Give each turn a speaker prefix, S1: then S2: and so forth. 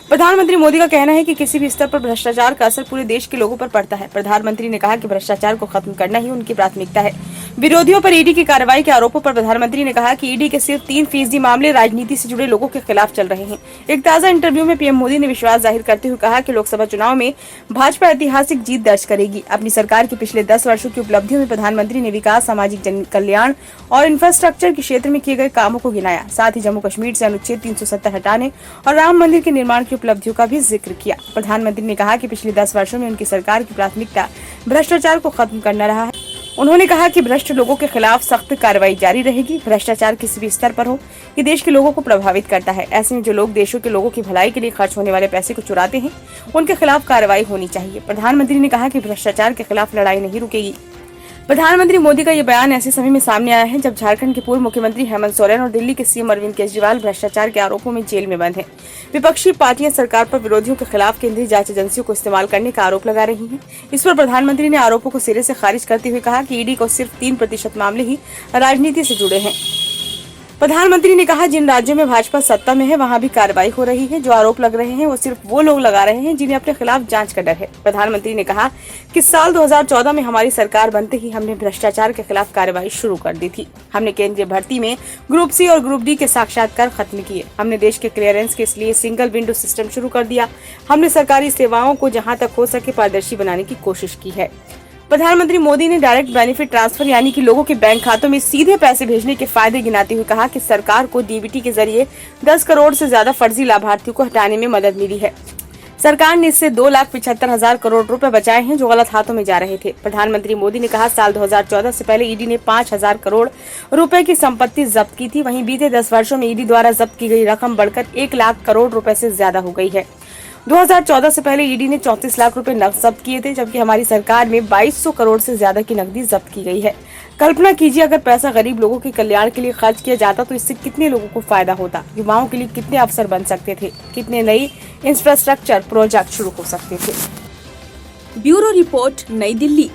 S1: प्रधानमंत्री मोदी का कहना है कि किसी भी स्तर पर भ्रष्टाचार का असर पूरे देश के लोगों पर पड़ता है। प्रधानमंत्री ने कहा कि भ्रष्टाचार को खत्म करना ही उनकी प्राथमिकता है। विरोधियों पर ईडी की कार्रवाई के आरोपों पर प्रधानमंत्री ने कहा कि ईडी के सिर्फ 3% मामले राजनीति से जुड़े लोगों के खिलाफ चल रहे हैं। एक ताजा इंटरव्यू में पीएम मोदी ने विश्वास जाहिर करते हुए कहा कि लोकसभा चुनाव में भाजपा ऐतिहासिक जीत दर्ज करेगी। अपनी सरकार के पिछले 10 वर्षों की उपलब्धियों में प्रधानमंत्री ने विकास, सामाजिक जन कल्याण और इंफ्रास्ट्रक्चर के क्षेत्र में किए गए कामों को गिनाया। साथ ही जम्मू कश्मीर से अनुच्छेद 370 हटाने और राम मंदिर के निर्माण की उपलब्धियों का भी जिक्र किया। प्रधानमंत्री ने कहा कि पिछले 10 वर्षों में उनकी सरकार की प्राथमिकता भ्रष्टाचार को खत्म करना रहा है। उन्होंने कहा कि भ्रष्ट लोगों के खिलाफ सख्त कार्रवाई जारी रहेगी। भ्रष्टाचार किसी भी स्तर पर हो, ये देश के लोगों को प्रभावित करता है। ऐसे में जो लोग देशों के लोगों की भलाई के लिए खर्च होने वाले पैसे को चुराते हैं, उनके खिलाफ कार्रवाई होनी चाहिए। प्रधानमंत्री ने कहा कि भ्रष्टाचार के खिलाफ लड़ाई नहीं रुकेगी। प्रधानमंत्री मोदी का ये बयान ऐसे समय में सामने आया है जब झारखंड के पूर्व मुख्यमंत्री हेमंत सोरेन और दिल्ली के सीएम अरविंद केजरीवाल भ्रष्टाचार के आरोपों में जेल में बंद हैं। विपक्षी पार्टियां सरकार पर विरोधियों के खिलाफ केंद्रीय जांच एजेंसियों को इस्तेमाल करने का आरोप लगा रही हैं। इस पर प्रधानमंत्री ने आरोपों को सिरे से खारिज करते हुए कहा कि ईडी को सिर्फ 3% मामले ही राजनीति से जुड़े हैं। प्रधानमंत्री ने कहा, जिन राज्यों में भाजपा सत्ता में है वहां भी कार्रवाई हो रही है। जो आरोप लग रहे हैं वो सिर्फ वो लोग लगा रहे हैं जिन्हें अपने खिलाफ जांच का डर है। प्रधानमंत्री ने कहा कि साल 2014 में हमारी सरकार बनते ही हमने भ्रष्टाचार के खिलाफ कार्रवाई शुरू कर दी थी। हमने केंद्रीय भर्ती में ग्रुप सी और ग्रुप डी के साक्षात्कार खत्म किए। हमने देश के क्लियरेंस के लिए सिंगल विंडो सिस्टम शुरू कर दिया। हमने सरकारी सेवाओं को जहाँ तक हो सके पारदर्शी बनाने की कोशिश की है। प्रधानमंत्री मोदी ने डायरेक्ट बेनिफिट ट्रांसफर यानी कि लोगों के बैंक खातों में सीधे पैसे भेजने के फायदे गिनाते हुए कहा कि सरकार को डीबीटी के जरिए 10 करोड़ से ज्यादा फर्जी लाभार्थियों को हटाने में मदद मिली है। सरकार ने इससे 2,75,000 करोड़ रुपए बचाए हैं जो गलत हाथों में जा रहे थे। प्रधानमंत्री मोदी ने कहा, साल 2014 से पहले ईडी ने 5,000 करोड़ रुपए की संपत्ति जब्त की थी। वहीं बीते 10 वर्षों में ईडी द्वारा जब्त की गई रकम बढ़कर 1 लाख करोड़ रुपए से ज्यादा हो गई है। 2014 से पहले ईडी ने 34 लाख रुपए नकद जब्त किए थे, जबकि हमारी सरकार में 2200 करोड़ से ज्यादा की नकदी जब्त की गई है। कल्पना कीजिए, अगर पैसा गरीब लोगों के कल्याण के लिए खर्च किया जाता तो इससे कितने लोगों को फायदा होता, युवाओं के लिए कितने अवसर बन सकते थे, कितने नई इंफ्रास्ट्रक्चर प्रोजेक्ट शुरू हो सकते थे।
S2: ब्यूरो रिपोर्ट, नई दिल्ली।